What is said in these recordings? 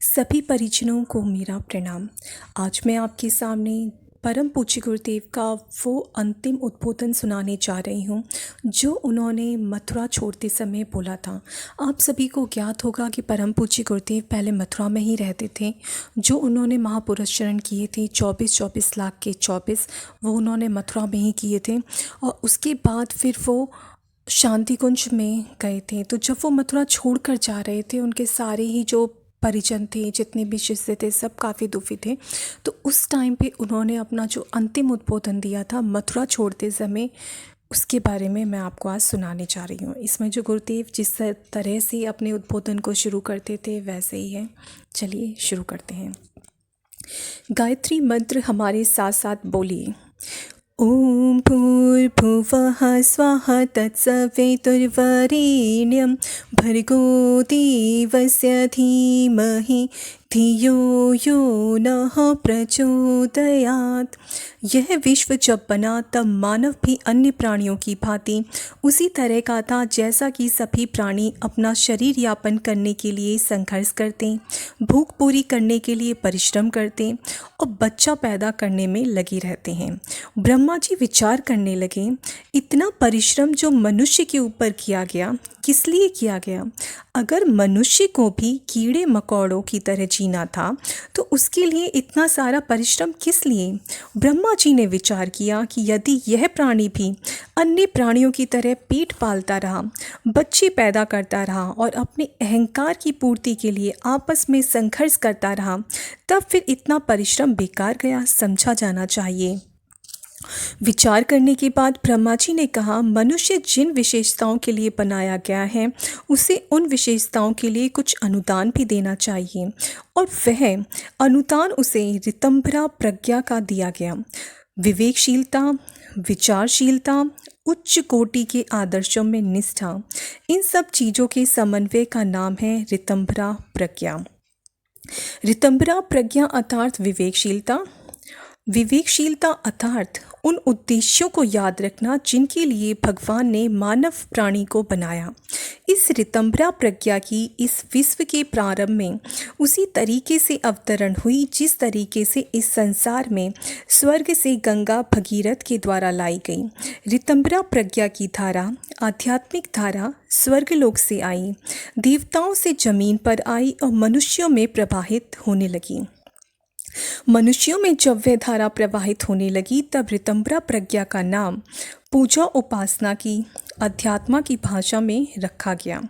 सभी परिजनों को मेरा प्रणाम। आज मैं आपके सामने परम पूज्य गुरुदेव का वो अंतिम उद्बोधन सुनाने जा रही हूँ जो उन्होंने मथुरा छोड़ते समय बोला था। आप सभी को ज्ञात होगा कि परम पूज्य गुरुदेव पहले मथुरा में ही रहते थे। जो उन्होंने महापुरुषचरण किए थे 24 लाख के 24, वो उन्होंने मथुरा में ही किए थे। और उसके बाद फिर वो शांति कुंज में गए थे। तो जब वो मथुरा छोड़कर जा रहे थे, उनके सारे ही जो परिजन थे, जितने भी शिष्य थे, सब काफ़ी दुखी थे। तो उस टाइम पे उन्होंने अपना जो अंतिम उद्बोधन दिया था मथुरा छोड़ते समय, उसके बारे में मैं आपको आज सुनाने जा रही हूँ। इसमें जो गुरुदेव जिस तरह से अपने उद्बोधन को शुरू करते थे वैसे ही है। चलिए शुरू करते हैं। गायत्री मंत्र हमारे साथ साथ बोलिए। ॐ भूर्भुवः स्वः तत्सवितुर्वरेण्यं भर्गो देवस्य धीमहि धियो यो नः प्रचोदयात्। यह विश्व जब बना तब मानव भी अन्य प्राणियों की भांति उसी तरह का था जैसा कि सभी प्राणी अपना शरीर यापन करने के लिए संघर्ष करते, भूख पूरी करने के लिए परिश्रम करते और बच्चा पैदा करने में लगे रहते हैं। ब्रह्मा जी विचार करने लगे, इतना परिश्रम जो मनुष्य के ऊपर किया गया, किस लिए किया गया? अगर मनुष्य को भी कीड़े मकोड़ों की तरह जीना था तो उसके लिए इतना सारा परिश्रम किस लिए? ब्रह्मा जी ने विचार किया कि यदि यह प्राणी भी अन्य प्राणियों की तरह पेट पालता रहा, बच्चे पैदा करता रहा और अपने अहंकार की पूर्ति के लिए आपस में संघर्ष करता रहा, तब फिर इतना परिश्रम बेकार गया, समझा जाना चाहिए। विचार करने के बाद ब्रह्मा जी ने कहा, मनुष्य जिन विशेषताओं के लिए बनाया गया है उसे उन विशेषताओं के लिए कुछ अनुदान भी देना चाहिए, और वह अनुदान उसे ऋतंभरा प्रज्ञा का दिया गया। विवेकशीलता, विचारशीलता, उच्च कोटि के आदर्शों में निष्ठा, इन सब चीज़ों के समन्वय का नाम है ऋतंभरा प्रज्ञा। ऋतंभरा प्रज्ञा अर्थात विवेकशीलता। विवेकशीलता अर्थात उन उद्देश्यों को याद रखना जिनके लिए भगवान ने मानव प्राणी को बनाया। इस ऋतंभरा प्रज्ञा की इस विश्व के प्रारंभ में उसी तरीके से अवतरण हुई जिस तरीके से इस संसार में स्वर्ग से गंगा भगीरथ के द्वारा लाई गई। ऋतंभरा प्रज्ञा की धारा, आध्यात्मिक धारा स्वर्गलोक से आई, देवताओं से जमीन पर आई और मनुष्यों में प्रवाहित होने लगी। मनुष्यों में जब वह धारा प्रवाहित होने लगी तब ऋतंभरा प्रज्ञा का नाम पूजा उपासना की, अध्यात्मा की भाषा में रखा गया।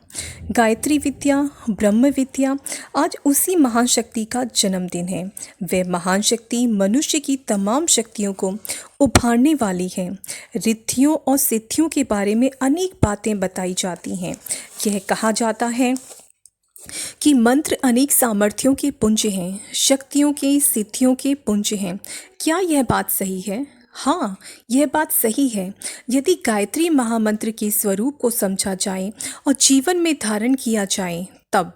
गायत्री विद्या, ब्रह्म विद्या आज उसी महान शक्ति का जन्मदिन है। वह महान शक्ति मनुष्य की तमाम शक्तियों को उभारने वाली है। रिद्धियों और सिद्धियों के बारे में अनेक बातें बताई जाती हैं। यह कहा जाता है कि मंत्र अनेक सामर्थ्यों के पुंज हैं, शक्तियों के, सिद्धियों के पुंज हैं। क्या यह बात सही है? हाँ, यह बात सही है। यदि गायत्री महामंत्र के स्वरूप को समझा जाए और जीवन में धारण किया जाए, तब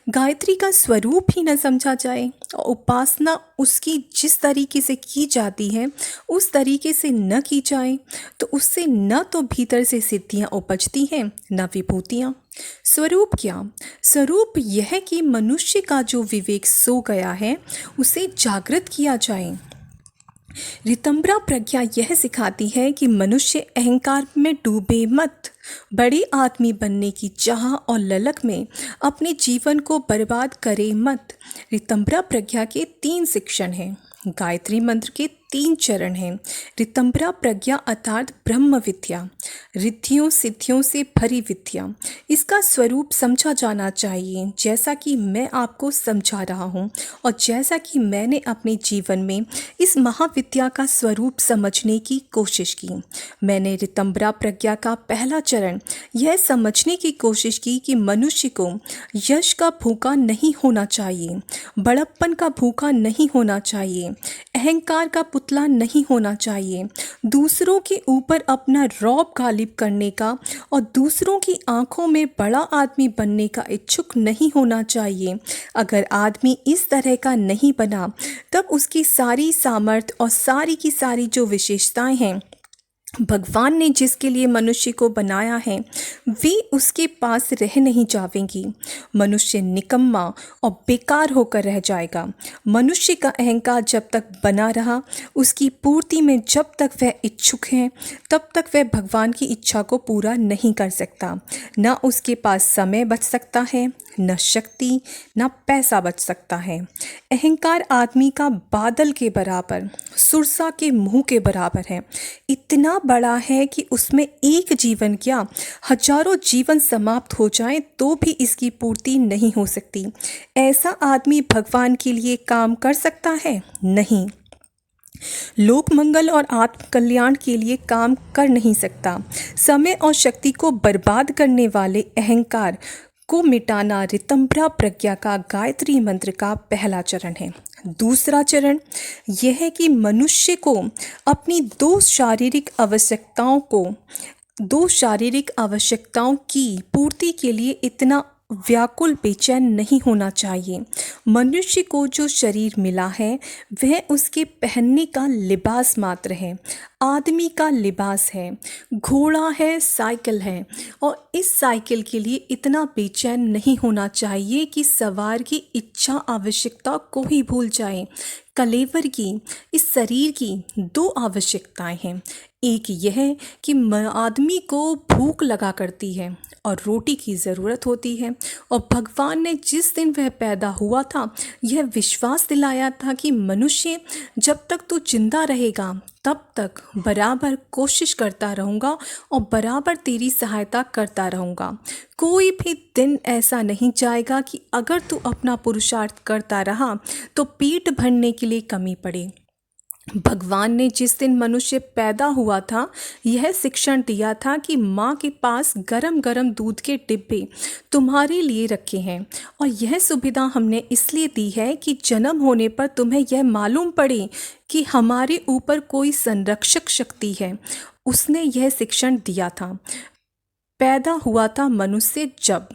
गायत्री का स्वरूप ही न समझा जाए और उपासना उसकी जिस तरीके से की जाती है उस तरीके से न की जाए, तो उससे न तो भीतर से सिद्धियां उपजती हैं न विभूतियां। स्वरूप क्या? स्वरूप यह कि मनुष्य का जो विवेक सो गया है उसे जागृत किया जाए। ऋतंभरा प्रज्ञा यह सिखाती है कि मनुष्य अहंकार में डूबे मत, बड़े आदमी बनने की चाह और ललक में अपने जीवन को बर्बाद करे मत। ऋतंभरा प्रज्ञा के 3 शिक्षण हैं। गायत्री मंत्र के 3 चरण हैं। ऋतंभरा प्रज्ञा अर्थात ब्रह्म विद्या, रिद्धियों सिद्धियों से भरी विद्या। इसका स्वरूप समझा जाना चाहिए जैसा कि मैं आपको समझा रहा हूँ और जैसा कि मैंने अपने जीवन में इस महाविद्या का स्वरूप समझने की कोशिश की। मैंने ऋतंभरा प्रज्ञा का पहला चरण यह समझने की कोशिश की कि मनुष्य को यश का भूखा नहीं होना चाहिए, बड़प्पन का भूखा नहीं होना चाहिए, अहंकार का पुतला नहीं होना चाहिए, दूसरों के ऊपर अपना रौब गालिब करने का और दूसरों की आंखों में बड़ा आदमी बनने का इच्छुक नहीं होना चाहिए। अगर आदमी इस तरह का नहीं बना तब उसकी सारी सामर्थ्य और सारी की सारी जो विशेषताएं हैं भगवान ने जिसके लिए मनुष्य को बनाया है वे उसके पास रह नहीं जावेंगी। मनुष्य निकम्मा और बेकार होकर रह जाएगा। मनुष्य का अहंकार जब तक बना रहा, उसकी पूर्ति में जब तक वह इच्छुक है, तब तक वह भगवान की इच्छा को पूरा नहीं कर सकता। न उसके पास समय बच सकता है, न शक्ति, न पैसा बच सकता है। अहंकार आदमी का बादल के बराबर, सुरसा के मुंह के बराबर है। इतना बड़ा है कि उसमें एक जीवन क्या, हजारों जीवन समाप्त हो जाएं तो भी इसकी पूर्ति नहीं हो सकती। ऐसा आदमी भगवान के लिए काम कर सकता है? नहीं। लोक मंगल और आत्म कल्याण के लिए काम कर नहीं सकता। समय और शक्ति को बर्बाद करने वाले अहंकार को मिटाना ऋतंभरा प्रज्ञा का गायत्री मंत्र का पहला चरण है। दूसरा चरण यह है कि मनुष्य को अपनी दो शारीरिक आवश्यकताओं की पूर्ति के लिए इतना व्याकुल बेचैन नहीं होना चाहिए। मनुष्य को जो शरीर मिला है वह उसके पहनने का लिबास मात्र है। आदमी का लिबास है, घोड़ा है, साइकिल है, और इस साइकिल के लिए इतना बेचैन नहीं होना चाहिए कि सवार की इच्छा आवश्यकता को ही भूल जाए। कलेवर की, इस शरीर की दो आवश्यकताएं हैं। एक यह कि आदमी को भूख लगा करती है और रोटी की ज़रूरत होती है, और भगवान ने जिस दिन वह पैदा हुआ था यह विश्वास दिलाया था कि मनुष्य जब तक तू जिंदा रहेगा तब तक बराबर कोशिश करता रहूँगा और बराबर तेरी सहायता करता रहूँगा। कोई भी दिन ऐसा नहीं जाएगा कि अगर तू अपना पुरुषार्थ करता रहा तो पेट भरने के लिए कमी पड़े। भगवान ने जिस दिन मनुष्य पैदा हुआ था यह शिक्षण दिया था कि माँ के पास गरम गरम दूध के डिब्बे तुम्हारे लिए रखे हैं, और यह सुविधा हमने इसलिए दी है कि जन्म होने पर तुम्हें यह मालूम पड़े कि हमारे ऊपर कोई संरक्षक शक्ति है। उसने यह शिक्षण दिया था। पैदा हुआ था मनुष्य जब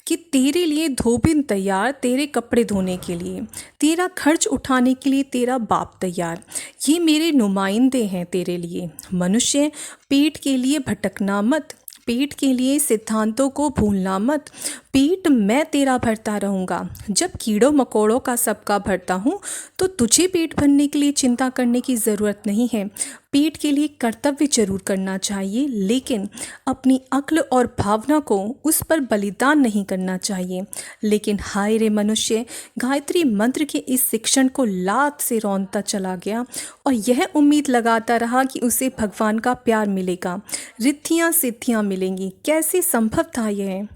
कि तेरे लिए धोबिन तैयार, तेरे कपड़े धोने के लिए, तेरा खर्च उठाने के लिए तेरा बाप तैयार। ये मेरे नुमाइंदे हैं तेरे लिए। मनुष्य, पेट के लिए भटकना मत, पेट के लिए सिद्धांतों को भूलना मत। पेट मैं तेरा भरता रहूँगा। जब कीड़ों मकोड़ों का सबका भरता हूँ तो तुझे पेट भरने के लिए चिंता करने की ज़रूरत नहीं है। पेट के लिए कर्तव्य जरूर करना चाहिए, लेकिन अपनी अक्ल और भावना को उस पर बलिदान नहीं करना चाहिए। लेकिन हाय रे मनुष्य, गायत्री मंत्र के इस शिक्षण को लात से रौंदता चला गया और यह उम्मीद लगाता रहा कि उसे भगवान का प्यार मिलेगा, रिद्धियाँ सिद्धियाँ मिलेंगी। कैसे संभव था यह?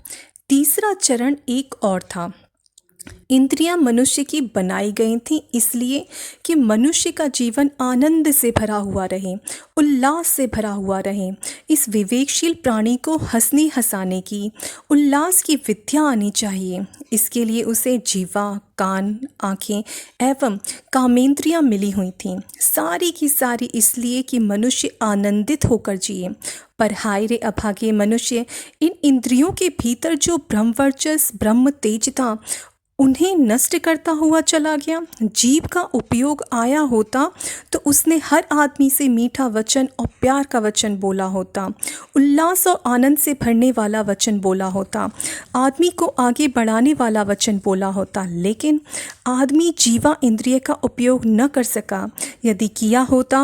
तीसरा चरण एक और था। इंद्रियां मनुष्य की बनाई गई थी इसलिए कि मनुष्य का जीवन आनंद से भरा हुआ रहे, उल्लास से भरा हुआ रहे। इस विवेकशील प्राणी को हंसने हंसाने की, उल्लास की विद्या आनी चाहिए। इसके लिए उसे जीवा, कान, आँखें एवं कामेंद्रियां मिली हुई थीं, सारी की सारी इसलिए कि मनुष्य आनंदित होकर जिए। पर हाय रे अभागे मनुष्य, इन इंद्रियों के भीतर जो ब्रह्मवर्चस, ब्रह्म तेज था उन्हें नष्ट करता हुआ चला गया। जीव का उपयोग आया होता तो उसने हर आदमी से मीठा वचन और प्यार का वचन बोला होता, उल्लास और आनंद से भरने वाला वचन बोला होता, आदमी को आगे बढ़ाने वाला वचन बोला होता। लेकिन आदमी जीवा इंद्रिय का उपयोग न कर सका। यदि किया होता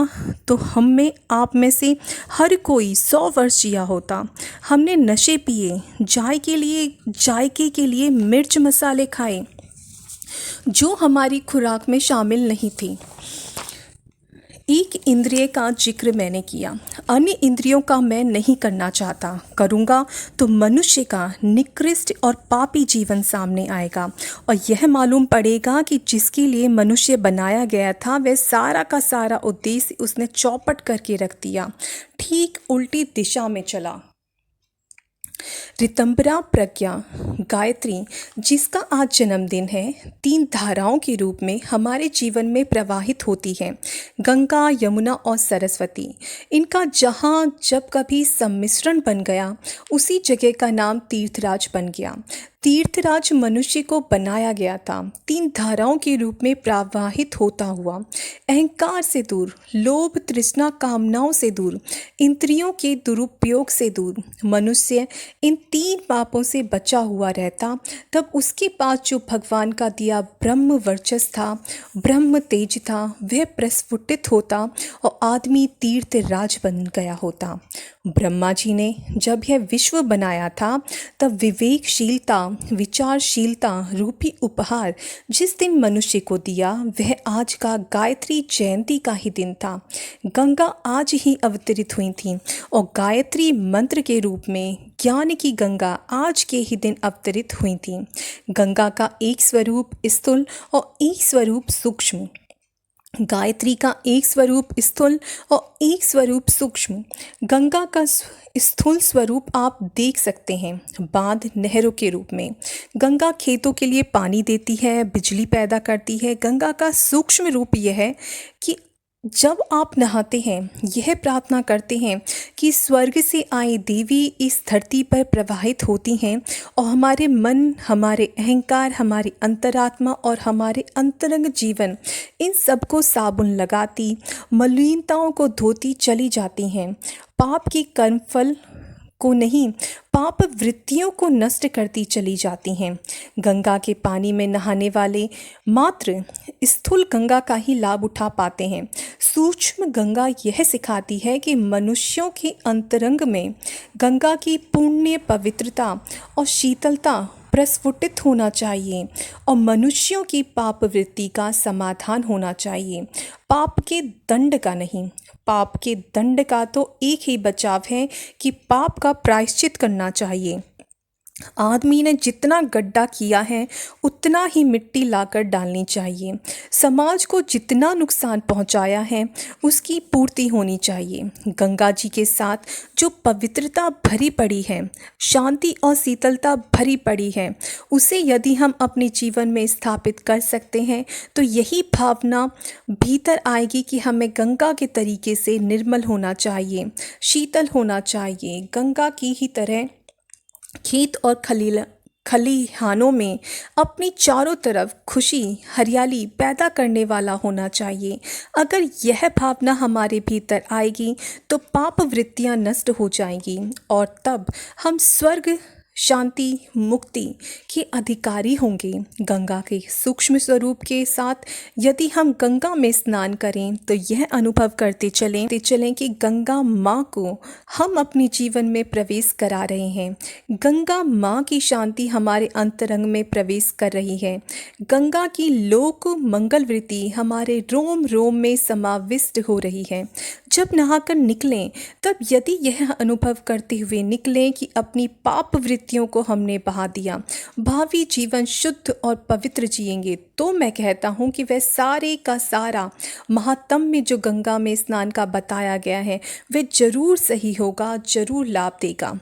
तो हम में, आप में से हर कोई 100 वर्ष जिया होता। हमने नशे पिए, जायके के लिए मिर्च मसाले खाए जो हमारी खुराक में शामिल नहीं थी। एक इंद्रिय का जिक्र मैंने किया, अन्य इंद्रियों का मैं नहीं करना चाहता। करूँगा तो मनुष्य का निकृष्ट और पापी जीवन सामने आएगा और यह मालूम पड़ेगा कि जिसके लिए मनुष्य बनाया गया था वह सारा का सारा उद्देश्य उसने चौपट करके रख दिया, ठीक उल्टी दिशा में चला। ऋतंभरा प्रज्ञा गायत्री, जिसका आज जन्मदिन है, 3 धाराओं के रूप में हमारे जीवन में प्रवाहित होती है, गंगा, यमुना और सरस्वती। इनका जहाँ जब कभी सम्मिश्रण बन गया उसी जगह का नाम तीर्थराज बन गया। तीर्थराज मनुष्य को बनाया गया था तीन धाराओं के रूप में प्रवाहित होता हुआ, अहंकार से दूर, लोभ तृष्णा कामनाओं से दूर, इंद्रियों के दुरुपयोग से दूर मनुष्य इन तीन पापों से बचा हुआ रहता, तब उसके पास जो भगवान का दिया ब्रह्म वर्चस्व था, ब्रह्म तेज था, वह प्रस्फुटित होता और आदमी तीर्थराज बन गया होता। ब्रह्मा जी ने जब यह विश्व बनाया था, तब विवेकशीलता, विचारशीलता रूपी उपहार जिस दिन मनुष्य को दिया, वह आज का गायत्री जयंती का ही दिन था। गंगा आज ही अवतरित हुई थी और गायत्री मंत्र के रूप में ज्ञान की गंगा आज के ही दिन अवतरित हुई थी। गंगा का एक स्वरूप स्थूल और एक स्वरूप सूक्ष्म, गायत्री का एक स्वरूप स्थूल और एक स्वरूप सूक्ष्म। गंगा का स्थूल स्वरूप आप देख सकते हैं बांध, नहरों के रूप में। गंगा खेतों के लिए पानी देती है, बिजली पैदा करती है। गंगा का सूक्ष्म रूप यह है कि जब आप नहाते हैं, यह प्रार्थना करते हैं कि स्वर्ग से आई देवी इस धरती पर प्रवाहित होती हैं और हमारे मन, हमारे अहंकार, हमारी अंतरात्मा और हमारे अंतरंग जीवन, इन सबको साबुन लगाती, मलिनताओं को धोती चली जाती हैं। पाप की कर्मफल को नहीं, पाप वृत्तियों को नष्ट करती चली जाती हैं। गंगा के पानी में नहाने वाले मात्र स्थूल गंगा का ही लाभ उठा पाते हैं। सूक्ष्म गंगा यह सिखाती है कि मनुष्यों के अंतरंग में गंगा की पुण्य, पवित्रता और शीतलता प्रस्फुटित होना चाहिए और मनुष्यों की पाप वृत्ति का समाधान होना चाहिए, पाप के दंड का नहीं। पाप के दंड का तो एक ही बचाव है कि पाप का प्रायश्चित करना चाहिए। आदमी ने जितना गड्ढा किया है, उतना ही मिट्टी लाकर डालनी चाहिए। समाज को जितना नुकसान पहुंचाया है, उसकी पूर्ति होनी चाहिए। गंगा जी के साथ जो पवित्रता भरी पड़ी है, शांति और शीतलता भरी पड़ी है, उसे यदि हम अपने जीवन में स्थापित कर सकते हैं, तो यही भावना भीतर आएगी कि हमें गंगा के तरीके से निर्मल होना चाहिए, शीतल होना चाहिए। गंगा की ही तरह खेत और खलिहानों में अपनी चारों तरफ खुशी, हरियाली पैदा करने वाला होना चाहिए। अगर यह भावना हमारे भीतर आएगी तो पाप वृत्तियां नष्ट हो जाएंगी और तब हम स्वर्ग, शांति, मुक्ति के अधिकारी होंगे। गंगा के सूक्ष्म स्वरूप के साथ यदि हम गंगा में स्नान करें तो यह अनुभव करते चलें कि गंगा माँ को हम अपने जीवन में प्रवेश करा रहे हैं। गंगा माँ की शांति हमारे अंतरंग में प्रवेश कर रही है। गंगा की लोक मंगल वृत्ति हमारे रोम रोम में समाविष्ट हो रही है। जब नहाकर निकलें, तब यदि यह अनुभव करते हुए निकलें कि अपनी पाप वृत्तियों को हमने बहा दिया, भावी जीवन शुद्ध और पवित्र जिएंगे, तो मैं कहता हूँ कि वह सारे का सारा महात्म्य जो गंगा में स्नान का बताया गया है, वह जरूर सही होगा, जरूर लाभ देगा।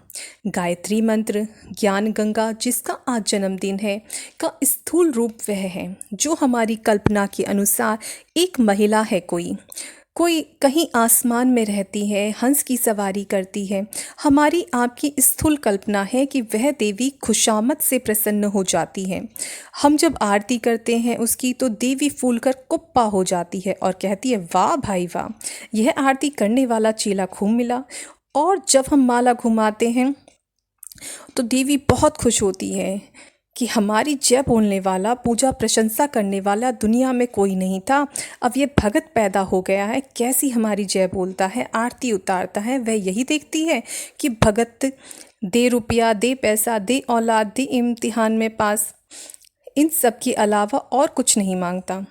गायत्री मंत्र, ज्ञान गंगा, जिसका आज जन्मदिन है, का स्थूल रूप वह है जो हमारी कल्पना के अनुसार एक महिला है, कोई कहीं आसमान में रहती है, हंस की सवारी करती है। हमारी आपकी स्थूल कल्पना है कि वह देवी खुशामद से प्रसन्न हो जाती है। हम जब आरती करते हैं उसकी, तो देवी फूलकर कुप्पा हो जाती है और कहती है, वाह भाई वाह, यह आरती करने वाला चेला खूब मिला। और जब हम माला घुमाते हैं तो देवी बहुत खुश होती है कि हमारी जय बोलने वाला, पूजा प्रशंसा करने वाला दुनिया में कोई नहीं था, अब ये भगत पैदा हो गया है, कैसी हमारी जय बोलता है, आरती उतारता है। वह यही देखती है कि भगत दे रुपया, दे पैसा, दे औलाद, दे इम्तिहान में पास, इन सब के अलावा और कुछ नहीं मांगता।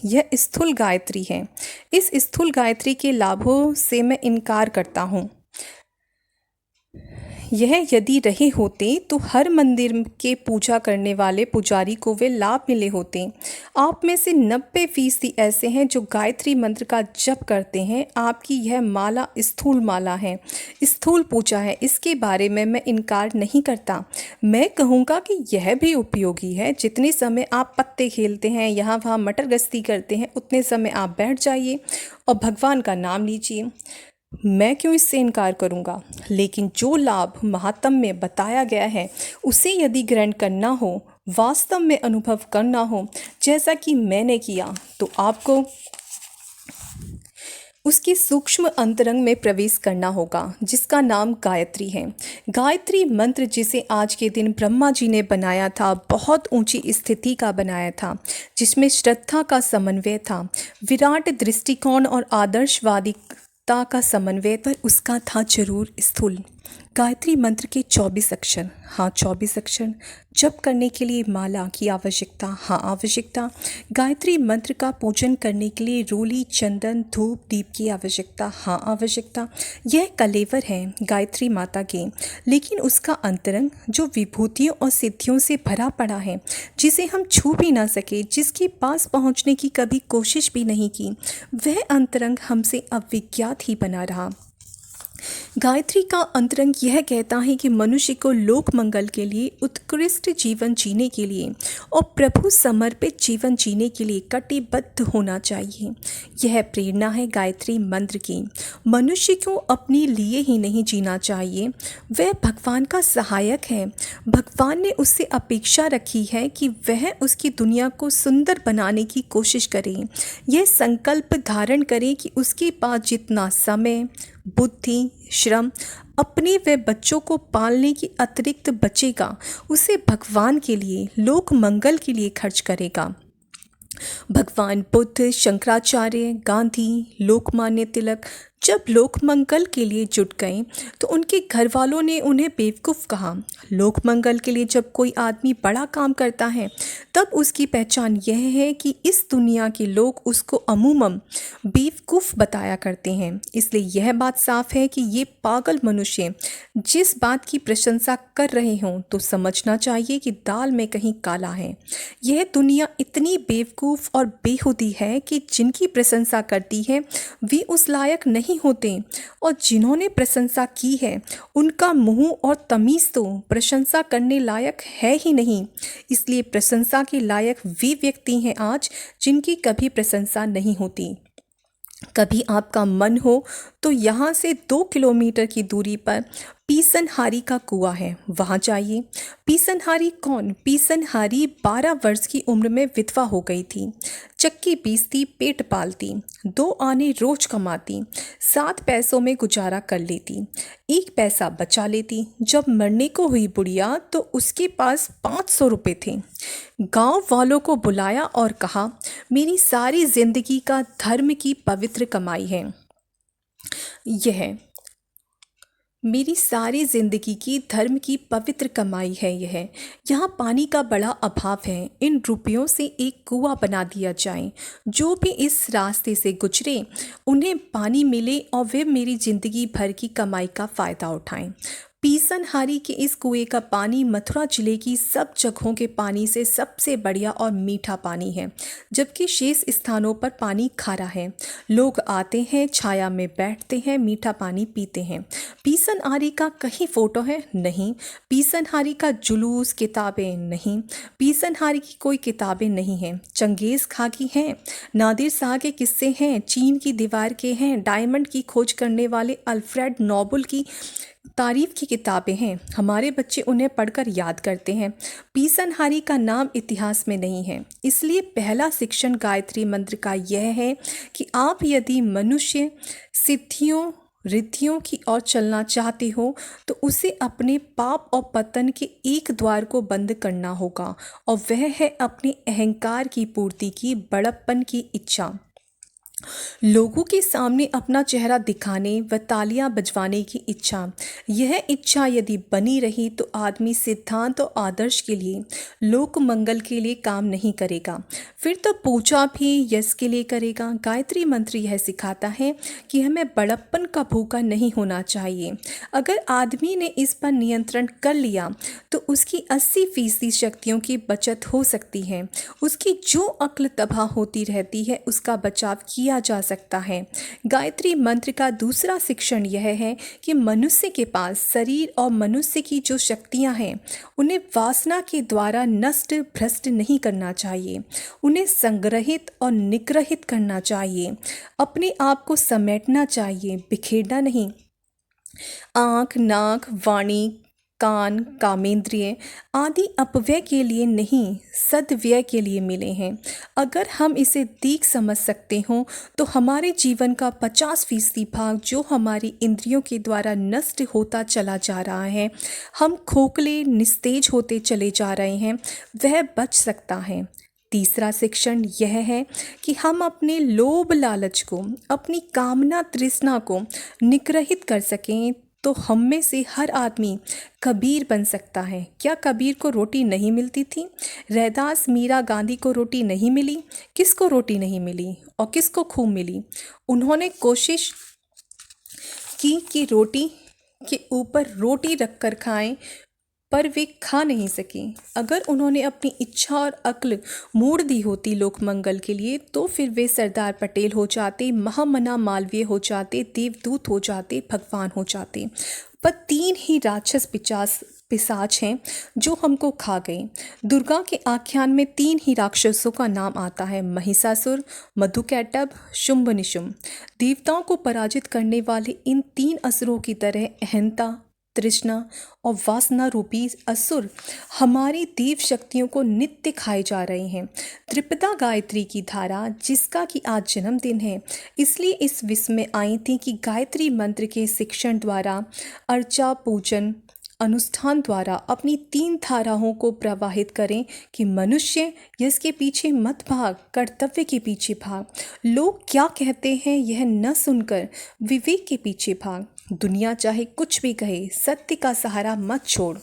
यह स्थूल गायत्री है। इस स्थूल गायत्री के लाभों से मैं इनकार करता हूँ। यह यदि रहे होते तो हर मंदिर के पूजा करने वाले पुजारी को वे लाभ मिले होते। आप में से 90% ऐसे हैं जो गायत्री मंत्र का जप करते हैं। आपकी यह माला स्थूल माला है, स्थूल पूजा है, इसके बारे में मैं इनकार नहीं करता। मैं कहूँगा कि यह भी उपयोगी है। जितने समय आप पत्ते खेलते हैं, यहाँ वहाँ मटर गश्ती करते हैं, उतने समय आप बैठ जाइए और भगवान का नाम लीजिए। मैं क्यों इससे इनकार करूँगा। लेकिन जो लाभ महात्म में बताया गया है उसे यदि ग्रहण करना हो, वास्तव में अनुभव करना हो जैसा कि मैंने किया, तो आपको उसके सूक्ष्म अंतरंग में प्रवेश करना होगा, जिसका नाम गायत्री है। गायत्री मंत्र जिसे आज के दिन ब्रह्मा जी ने बनाया था, बहुत ऊंची स्थिति का बनाया था, जिसमें श्रद्धा का समन्वय था, विराट दृष्टिकोण और आदर्शवादिता का समन्वय, पर उसका था जरूर स्थूल। गायत्री मंत्र के 24 अक्षर, हाँ 24 अक्षर। जप करने के लिए माला की आवश्यकता, हाँ आवश्यकता। गायत्री मंत्र का पूजन करने के लिए रोली, चंदन, धूप, दीप की आवश्यकता, हाँ आवश्यकता। यह कलेवर है गायत्री माता के, लेकिन उसका अंतरंग जो विभूतियों और सिद्धियों से भरा पड़ा है, जिसे हम छू भी ना सके, जिसके पास पहुँचने की कभी कोशिश भी नहीं की, वह अंतरंग हमसे अविज्ञात ही बना रहा। गायत्री का अंतरंग यह कहता है कि मनुष्य को लोक मंगल के लिए, उत्कृष्ट जीवन जीने के लिए और प्रभु समर्पित जीवन जीने के लिए कटिबद्ध होना चाहिए। यह प्रेरणा है गायत्री मंत्र की। मनुष्य को अपने लिए ही नहीं जीना चाहिए, वह भगवान का सहायक है। भगवान ने उससे अपेक्षा रखी है कि वह उसकी दुनिया को सुंदर बनाने की कोशिश करे। यह संकल्प धारण करे कि उसके पास जितना समय, बुद्धि, श्रम अपने व बच्चों को पालने की अतिरिक्त बचेगा, उसे भगवान के लिए, लोक मंगल के लिए खर्च करेगा। भगवान बुद्ध, शंकराचार्य, गांधी, लोकमान्य तिलक जब लोक मंगल के लिए जुट गए तो उनके घर वालों ने उन्हें बेवकूफ़ कहा। लोक मंगल के लिए जब कोई आदमी बड़ा काम करता है तब उसकी पहचान यह है कि इस दुनिया के लोग उसको अमूमन बेवकूफ़ बताया करते हैं। इसलिए यह बात साफ है कि ये पागल मनुष्य जिस बात की प्रशंसा कर रहे हों तो समझना चाहिए कि दाल में कहीं काला है। यह दुनिया इतनी बेवकूफ़ और बेहुदी है कि जिनकी प्रशंसा करती है वे उस लायक नहीं होते, और जिन्होंने प्रशंसा की है उनका मुंह और तमीज़ तो प्रशंसा करने लायक है ही नहीं। इसलिए प्रशंसा के लायक वे व्यक्ति हैं आज जिनकी कभी प्रशंसा नहीं होती। कभी आपका मन हो तो यहाँ से 2 किलोमीटर की दूरी पर पीसनहारी का कुआं है, वहाँ जाइए। पीसनहारी कौन? पीसनहारी 12 वर्ष की उम्र में विधवा हो गई थी। चक्की पीसती, पेट पालती, 2 आने रोज कमाती, 7 पैसों में गुजारा कर लेती, 1 पैसा बचा लेती। जब मरने को हुई बुढ़िया तो उसके पास 500 रुपये थे। गांव वालों को बुलाया और कहा, मेरी सारी जिंदगी का धर्म की पवित्र कमाई है यह, मेरी सारी ज़िंदगी की धर्म की पवित्र कमाई है यह। यहाँ पानी का बड़ा अभाव है, इन रुपयों से एक कुआं बना दिया जाए। जो भी इस रास्ते से गुजरे उन्हें पानी मिले और वे मेरी ज़िंदगी भर की कमाई का फ़ायदा उठाएं। पीसनहारी के इस कुएं का पानी मथुरा जिले की सब जगहों के पानी से सबसे बढ़िया और मीठा पानी है, जबकि शेष स्थानों पर खारा खारा है। लोग आते हैं, छाया में बैठते हैं, मीठा पानी पीते हैं। पीसनहारी का कहीं फ़ोटो है? नहीं। पीसनहारी का जुलूस, किताबें? नहीं। पीसनहारी की कोई किताबें नहीं हैं। चंगेज़ खां की हैं, नादिर शाह के किस्से हैं, चीन की दीवार के हैं, डायमंड की खोज करने वाले अल्फ्रेड नोबल की तारीफ की किताबें हैं। हमारे बच्चे उन्हें पढ़कर याद करते हैं। पीसनहारी का नाम इतिहास में नहीं है। इसलिए पहला शिक्षण गायत्री मंत्र का यह है कि आप यदि मनुष्य सिद्धियों, रिद्धियों की ओर चलना चाहते हो तो उसे अपने पाप और पतन के एक द्वार को बंद करना होगा, और वह है अपने अहंकार की पूर्ति की, बड़प्पन की इच्छा। लोगों के सामने अपना चेहरा दिखाने व तालियां बजवाने की इच्छा। यह इच्छा यदि बनी रही तो आदमी सिद्धांत और आदर्श के लिए, लोक मंगल के लिए काम नहीं करेगा, फिर तो पूजा भी यश के लिए करेगा। गायत्री मंत्र यह सिखाता है कि हमें बड़प्पन का भूखा नहीं होना चाहिए। अगर आदमी ने इस पर नियंत्रण कर लिया तो उसकी 80% शक्तियों की बचत हो सकती है। उसकी जो अक्ल तबाह होती रहती है उसका बचाव किया किया जा सकता है। गायत्री मंत्र का दूसरा शिक्षण यह है कि मनुष्य के पास शरीर और मनुष्य की जो शक्तियां हैं उन्हें वासना के द्वारा नष्ट भ्रष्ट नहीं करना चाहिए, उन्हें संग्रहित और निग्रहित करना चाहिए, अपने आप को समेटना चाहिए, बिखेरना नहीं। आँख, नाक, वाणी, कान, कामेंद्रिय आदि अपव्यय के लिए नहीं, सद्व्यय के लिए मिले हैं। अगर हम इसे ठीक समझ सकते हों तो हमारे जीवन का 50% भाग जो हमारी इंद्रियों के द्वारा नष्ट होता चला जा रहा है, हम खोखले निस्तेज होते चले जा रहे हैं, वह बच सकता है। तीसरा शिक्षण यह है कि हम अपने लोभ लालच को, अपनी कामना तृष्णा को निग्रहित कर सकें तो हम में से हर आदमी कबीर बन सकता है। क्या कबीर को रोटी नहीं मिलती थी? रैदास, मीरा, गांधी को रोटी नहीं मिली? किसको रोटी नहीं मिली और किसको खूब मिली? उन्होंने कोशिश की कि रोटी के ऊपर रोटी रखकर खाएं, पर वे खा नहीं सकी। अगर उन्होंने अपनी इच्छा और अक्ल मोड़ दी होती लोकमंगल के लिए तो फिर वे सरदार पटेल हो जाते, महामना मालवीय हो जाते, देवदूत हो जाते, भगवान हो जाते। पर 3 ही राक्षस पिशाच हैं जो हमको खा गए। दुर्गा के आख्यान में 3 ही राक्षसों का नाम आता है, महिषासुर, मधुकैटभ, शुंभ निशुंभ। देवताओं को पराजित करने वाले इन 3 असुरों की तरह अहंता, तृष्णा और वासना रूपी असुर हमारी देव शक्तियों को नित्य खाए जा रहे हैं। त्रिपदा गायत्री की धारा, जिसका कि आज जन्मदिन है, इसलिए इस विश्व में आई थी कि गायत्री मंत्र के शिक्षण द्वारा, अर्चा पूजन अनुष्ठान द्वारा अपनी 3 धाराओं को प्रवाहित करें कि मनुष्य इसके पीछे मत भाग, कर्तव्य के पीछे भाग। लोग क्या कहते हैं यह न सुनकर विवेक के पीछे भाग। दुनिया चाहे कुछ भी कहे, सत्य का सहारा मत छोड़।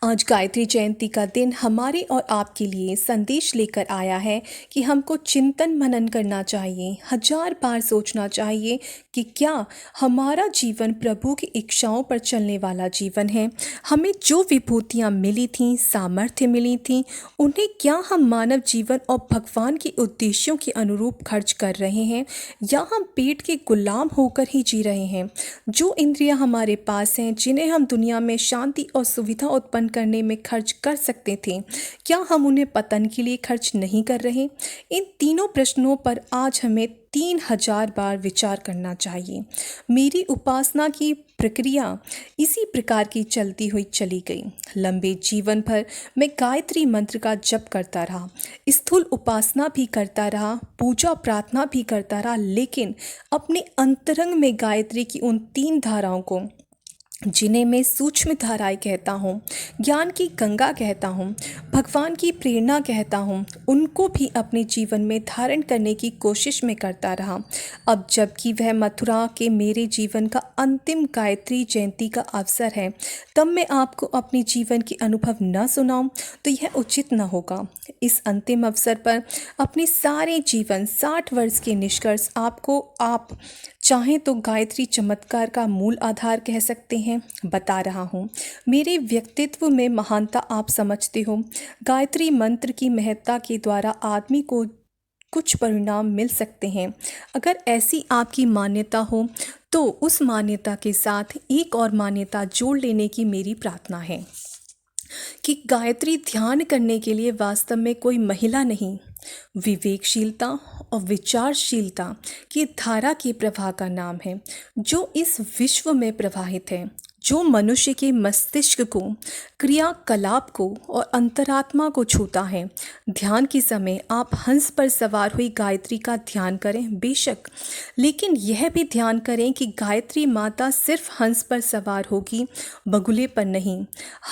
आज गायत्री जयंती का दिन हमारे और आपके लिए संदेश लेकर आया है कि हमको चिंतन मनन करना चाहिए, 1000 बार सोचना चाहिए कि क्या हमारा जीवन प्रभु की इच्छाओं पर चलने वाला जीवन है। हमें जो विभूतियाँ मिली थीं, सामर्थ्य मिली थी, उन्हें क्या हम मानव जीवन और भगवान के उद्देश्यों के अनुरूप खर्च कर रहे हैं या हम पेट के गुलाम होकर ही जी रहे हैं। जो इंद्रियां हमारे पास हैं, जिन्हें हम दुनिया में शांति और सुविधा उत्पन्न करने में खर्च कर सकते थे, क्या हम उन्हें पतन के लिए खर्च नहीं कर रहे? इन तीनों प्रश्नों पर आज हमें 3000 बार विचार करना चाहिए। मेरी उपासना की प्रक्रिया इसी प्रकार की चलती हुई चली गई। लंबे जीवन भर मैं गायत्री मंत्र का जप करता रहा, स्थूल उपासना भी करता रहा, पूजा प्रार्थना भी करता रहा, लेकिन अपने अंतरंग में गायत्री की उन 3 धाराओं को, जिन्हें मैं सूक्ष्म धाराएं कहता हूँ, ज्ञान की गंगा कहता हूँ, भगवान की प्रेरणा कहता हूँ, उनको भी अपने जीवन में धारण करने की कोशिश में करता रहा। अब जबकि वह मथुरा के मेरे जीवन का अंतिम गायत्री जयंती का अवसर है, तब मैं आपको अपने जीवन के अनुभव न सुनाऊं तो यह उचित न होगा। इस अंतिम अवसर पर अपने सारे जीवन 60 वर्ष के निष्कर्ष आपको, आप चाहें तो गायत्री चमत्कार का मूल आधार कह सकते हैं, बता रहा हूँ। मेरे व्यक्तित्व में महानता आप समझते हो। गायत्री मंत्र की महत्ता के द्वारा आदमी को कुछ परिणाम मिल सकते हैं। अगर ऐसी आपकी मान्यता हो तो उस मान्यता के साथ एक और मान्यता जोड़ लेने की मेरी प्रार्थना है कि गायत्री ध्यान करने के लिए वास्तव में कोई महिला नहीं, विवेकशीलता और विचारशीलता की धारा के प्रवाह का नाम है, जो इस विश्व में प्रवाहित है, जो मनुष्य के मस्तिष्क को, क्रियाकलाप को और अंतरात्मा को छूता है। ध्यान के समय आप हंस पर सवार हुई गायत्री का ध्यान करें बेशक, लेकिन यह भी ध्यान करें कि गायत्री माता सिर्फ हंस पर सवार होगी, बगुले पर नहीं।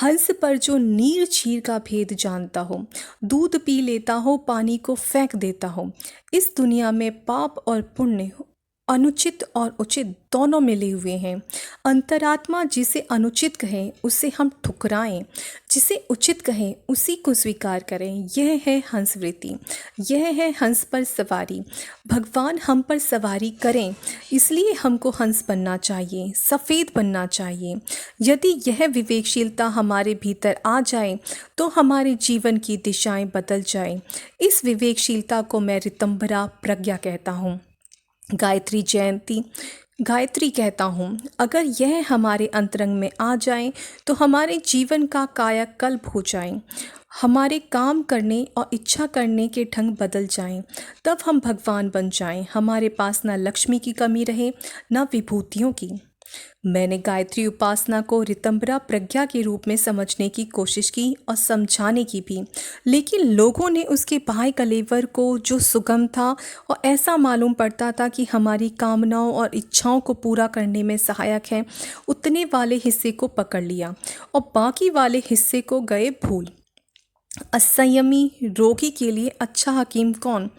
हंस पर जो नीर छीर का भेद जानता हो, दूध पी लेता हो, पानी को फेंक देता हो। इस दुनिया में पाप और पुण्य अनुचित और उचित दोनों मिले हुए हैं। अंतरात्मा जिसे अनुचित कहें उसे हम ठुकराएं, जिसे उचित कहें उसी को स्वीकार करें। यह है हंस वृत्ति, यह है हंस पर सवारी। भगवान हम पर सवारी करें, इसलिए हमको हंस बनना चाहिए, सफ़ेद बनना चाहिए। यदि यह विवेकशीलता हमारे भीतर आ जाए तो हमारे जीवन की दिशाएं बदल जाएं। इस विवेकशीलता को मैं ऋतंभरा प्रज्ञा कहता हूँ, गायत्री जयंती गायत्री कहता हूँ। अगर यह हमारे अंतरंग में आ जाए तो हमारे जीवन का कायाकल्प हो जाए, हमारे काम करने और इच्छा करने के ढंग बदल जाएं। तब हम भगवान बन जाएं। हमारे पास ना लक्ष्मी की कमी रहे, ना विभूतियों की। मैंने गायत्री उपासना को ऋतंभरा प्रज्ञा के रूप में समझने की कोशिश की और समझाने की भी, लेकिन लोगों ने उसके बाह्य कलेवर को, जो सुगम था और ऐसा मालूम पड़ता था कि हमारी कामनाओं और इच्छाओं को पूरा करने में सहायक है, उतने वाले हिस्से को पकड़ लिया और बाकी वाले हिस्से को गए भूल। असंयमी रोगी के लिए अच्छा हकीम कौन?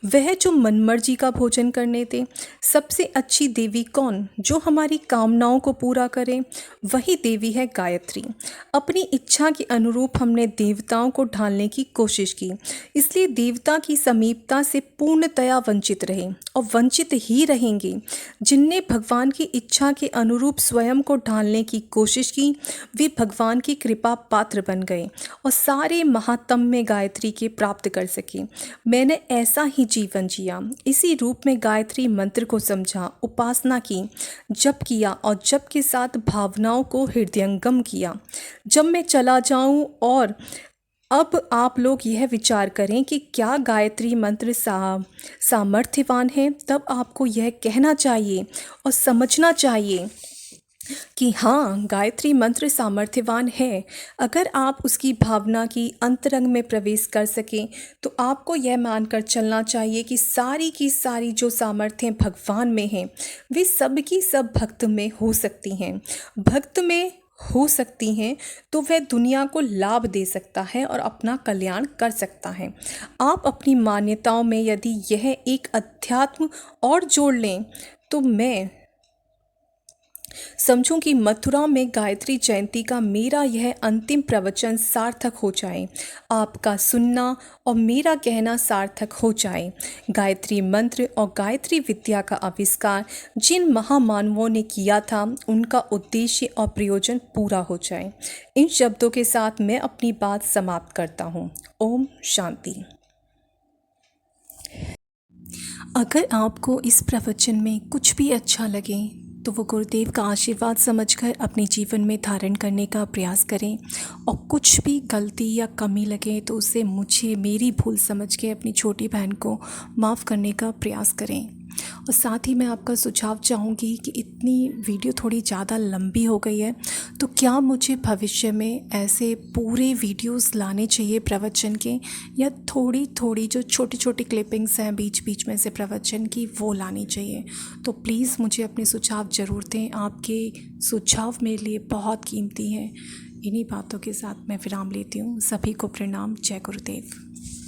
वह जो मनमर्जी का भोजन करने दे। सबसे अच्छी देवी कौन? जो हमारी कामनाओं को पूरा करे। वही देवी है गायत्री। अपनी इच्छा के अनुरूप हमने देवताओं को ढालने की कोशिश की, इसलिए देवता की समीपता से पूर्णतया वंचित रहे और वंचित ही रहेंगे। जिनने भगवान की इच्छा के अनुरूप स्वयं को ढालने की कोशिश की, वे भगवान की कृपा पात्र बन गए और सारे महात्म में गायत्री के प्राप्त कर सके। मैंने ऐसा ही जीवन जिया, इसी रूप में गायत्री मंत्र को समझा, उपासना की, जप किया और जप के साथ भावनाओं को हृदयंगम किया। जब मैं चला जाऊं और अब आप लोग यह विचार करें कि क्या गायत्री मंत्र सामर्थ्यवान है, तब आपको यह कहना चाहिए और समझना चाहिए कि हाँ, गायत्री मंत्र सामर्थ्यवान है। अगर आप उसकी भावना की अंतरंग में प्रवेश कर सकें तो आपको यह मानकर चलना चाहिए कि सारी की सारी जो सामर्थ्य भगवान में हैं, वे सब की सब भक्त में हो सकती हैं। भक्त में हो सकती हैं तो वह दुनिया को लाभ दे सकता है और अपना कल्याण कर सकता है। आप अपनी मान्यताओं में यदि यह एक अध्यात्म और जोड़ लें तो मैं समझूं कि मथुरा में गायत्री जयंती का मेरा यह अंतिम प्रवचन सार्थक हो जाए, आपका सुनना और मेरा कहना सार्थक हो जाए। गायत्री मंत्र और गायत्री विद्या का आविष्कार जिन महामानवों ने किया था, उनका उद्देश्य और प्रयोजन पूरा हो जाए। इन शब्दों के साथ मैं अपनी बात समाप्त करता हूँ। ओम शांति। अगर आपको इस प्रवचन में कुछ भी अच्छा लगे तो वो गुरुदेव का आशीर्वाद समझकर अपने जीवन में धारण करने का प्रयास करें, और कुछ भी गलती या कमी लगे तो उसे मुझे मेरी भूल समझ के अपनी छोटी बहन को माफ़ करने का प्रयास करें। और साथ ही मैं आपका सुझाव चाहूँगी कि इतनी वीडियो थोड़ी ज़्यादा लंबी हो गई है, तो क्या मुझे भविष्य में ऐसे पूरे वीडियोस लाने चाहिए प्रवचन के, या थोड़ी थोड़ी जो छोटी छोटी क्लिपिंग्स हैं बीच बीच में से प्रवचन की, वो लानी चाहिए? तो प्लीज़ मुझे अपने सुझाव ज़रूर दें। आपके सुझाव मेरे लिए बहुत कीमती हैं। इन्हीं बातों के साथ मैं विराम लेती हूँ। सभी को प्रणाम। जय गुरुदेव।